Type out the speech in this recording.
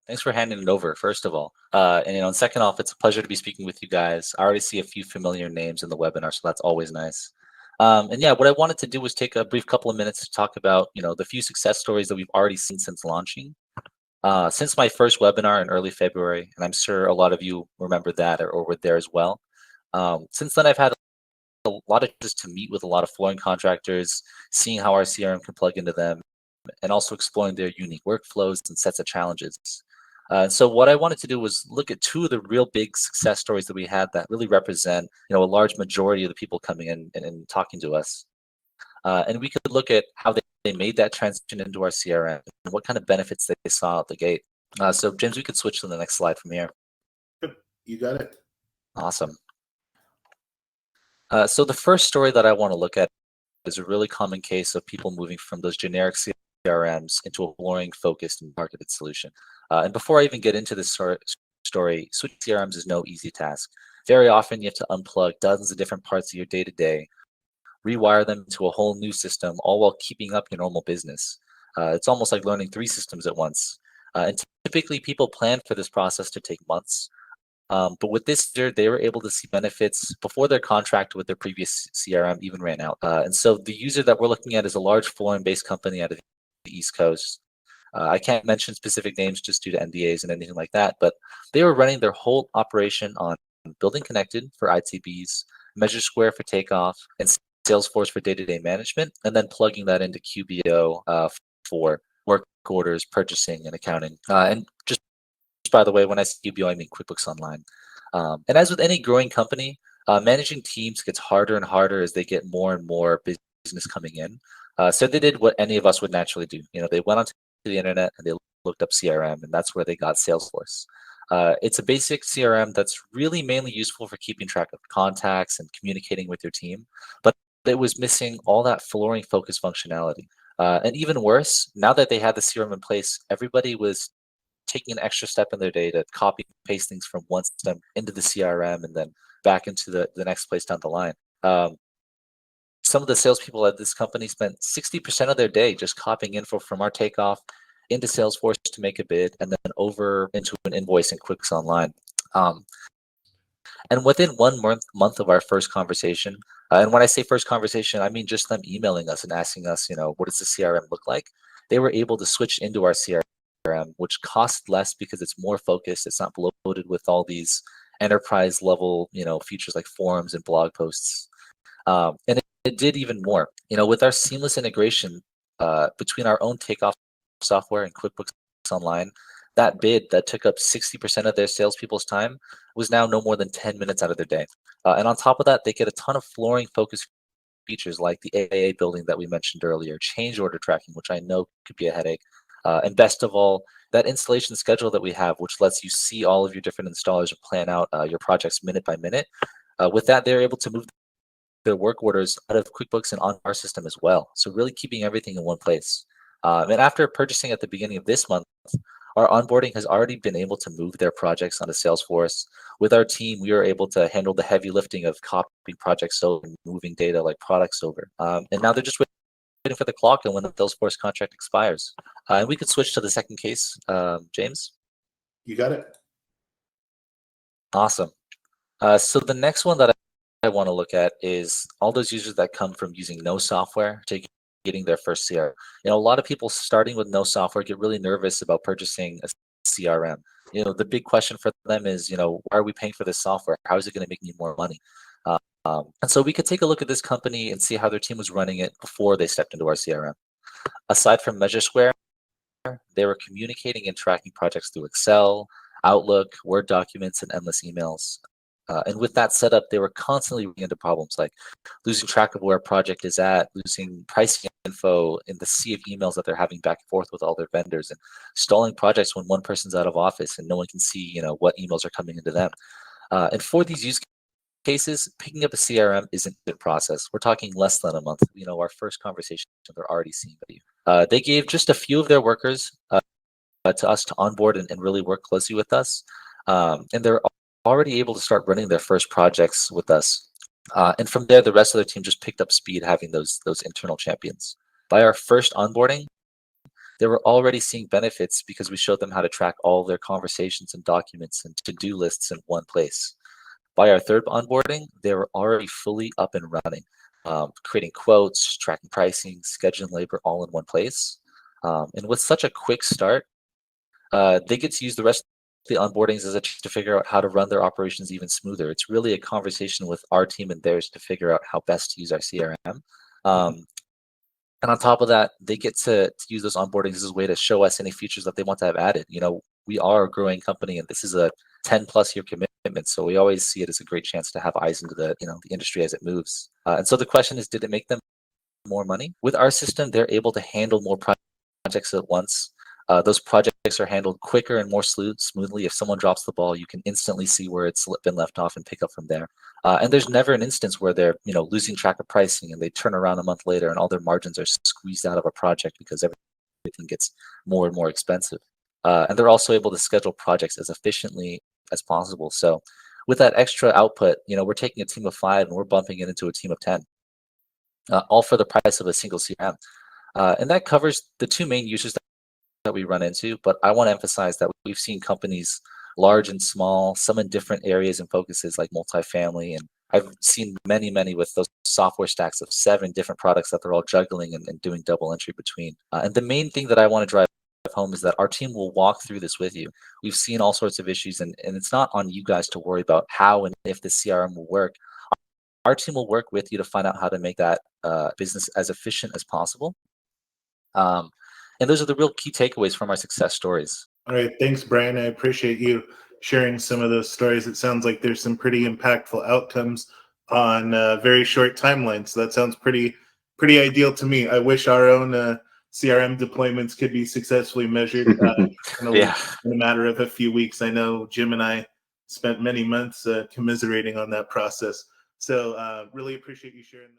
Thanks for handing it over, first of all. And second off, it's a pleasure to be speaking with you guys. I already see a few familiar names in the webinar, so that's always nice. And yeah, what I wanted to do was take a brief couple of minutes to talk about, the few success stories that we've already seen since launching. Since my first webinar in early February, and I'm sure a lot of you remember that or were there as well. Since then, I've had a lot of just to meet with a lot of flooring contractors, seeing how our CRM can plug into them, and also exploring their unique workflows and sets of challenges. So what I wanted to do was look at two of the real big success stories that we had that really represent, a large majority of the people coming in and talking to us. And we could look at how they made that transition into our CRM and what kind of benefits they saw at the gate. So James, we could switch to the next slide from here. You got it. Awesome. So the first story that I want to look at is a really common case of people moving from those generic CRMs into a flooring-focused and targeted solution. And before I even get into this story, switching CRMs is no easy task. Very often you have to unplug dozens of different parts of your day-to-day, rewire them to a whole new system, all while keeping up your normal business. It's almost like learning 3 systems at once. And typically people plan for this process to take months. But with this year, they were able to see benefits before their contract with their previous CRM even ran out. And so the user that we're looking at is a large flooring-based company out of the East Coast. I can't mention specific names just due to NDAs and anything like that, but they were running their whole operation on Building Connected for ITBs, MeasureSquare for takeoff, and Salesforce for day-to-day management, and then plugging that into QBO for work orders, purchasing, and accounting. And just by the way, when I say QBO, I mean QuickBooks Online. And as with any growing company, managing teams gets harder and harder as they get more and more business coming in. So they did what any of us would naturally do. They went onto the internet and they looked up CRM, and that's where they got Salesforce. It's a basic CRM that's really mainly useful for keeping track of contacts and communicating with your team, but it was missing all that flooring focused functionality. And even worse, now that they had the CRM in place, everybody was taking an extra step in their day to copy and paste things from one system into the CRM and then back into the next place down the line. Some of the salespeople at this company spent 60% of their day just copying info from our takeoff into Salesforce to make a bid and then over into an invoice in QuickBooks Online. And within 1 month of our first conversation, and when I say first conversation, I mean just them emailing us and asking us, what does the CRM look like? They were able to switch into our CRM, which costs less because it's more focused. It's not bloated with all these enterprise level, features like forums and blog posts. And it did even more, with our seamless integration between our own takeoff software and QuickBooks Online. That bid that took up 60% of their salespeople's time was now no more than 10 minutes out of their day. And on top of that, they get a ton of flooring focused features like the AAA building that we mentioned earlier, change order tracking, which I know could be a headache. And best of all, that installation schedule that we have, which lets you see all of your different installers and plan out your projects minute by minute. With that, they're able to move their work orders out of QuickBooks and on our system as well. So really keeping everything in one place. And after purchasing at the beginning of this month, our onboarding has already been able to move their projects onto Salesforce. With our team, we are able to handle the heavy lifting of copying projects over and moving data like products over. And now they're just waiting for the clock and when the Salesforce contract expires. And we could switch to the second case, James. You got it. Awesome. So the next one that I want to look at is all those users that come from using no software to getting their first CRM. A lot of people starting with no software get really nervous about purchasing a CRM. The big question for them is, why are we paying for this software? How is it going to make me more money? And so we could take a look at this company and see how their team was running it before they stepped into our CRM. Aside from MeasureSquare, they were communicating and tracking projects through Excel, Outlook, Word documents, and endless emails. And with that setup, they were constantly running into problems like losing track of where a project is at, losing pricing info in the sea of emails that they're having back and forth with all their vendors, and stalling projects when one person's out of office and no one can see, what emails are coming into them. And for these use cases, picking up a CRM isn't a good process. We're talking less than a month. Our first conversation, they're already seeing value. They gave just a few of their workers to us to onboard and really work closely with us. And they're already able to start running their first projects with us. And from there, the rest of their team just picked up speed having those internal champions. By our first onboarding, they were already seeing benefits because we showed them how to track all their conversations and documents and to-do lists in one place. By our third onboarding, they were already fully up and running, creating quotes, tracking pricing, scheduling labor all in one place. And with such a quick start, they get to use the rest of the onboardings as a chance to figure out how to run their operations even smoother. It's really a conversation with our team and theirs to figure out how best to use our CRM. And on top of that, they get to use those onboardings as a way to show us any features that they want to have added. We are a growing company, and this is a 10+ year commitment. So we always see it as a great chance to have eyes into the industry as it moves. And so the question is, did it make them more money? With our system, they're able to handle more projects at once. Those projects are handled quicker and more smoothly. If someone drops the ball, you can instantly see where it's been left off and pick up from there. And there's never an instance where they're losing track of pricing and they turn around a month later and all their margins are squeezed out of a project because everything gets more and more expensive. And they're also able to schedule projects as efficiently as possible. So with that extra output, we're taking a team of 5 and we're bumping it into a team of 10, all for the price of a single CRM. And that covers the 2 main users that we run into, but I want to emphasize that we've seen companies large and small, some in different areas and focuses like multifamily, and I've seen many with those software stacks of 7 different products that they're all juggling and doing double entry between. And the main thing that I want to drive home is that our team will walk through this with you. We've seen all sorts of issues, and it's not on you guys to worry about how and if the CRM will work. Our team will work with you to find out how to make that business as efficient as possible. And those are the real key takeaways from our success stories. All right. Thanks, Brian. I appreciate you sharing some of those stories. It sounds like there's some pretty impactful outcomes on very short timelines. So that sounds pretty ideal to me. I wish our own CRM deployments could be successfully measured Yeah. in a matter of a few weeks. I know Jim and I spent many months commiserating on that process. So really appreciate you sharing.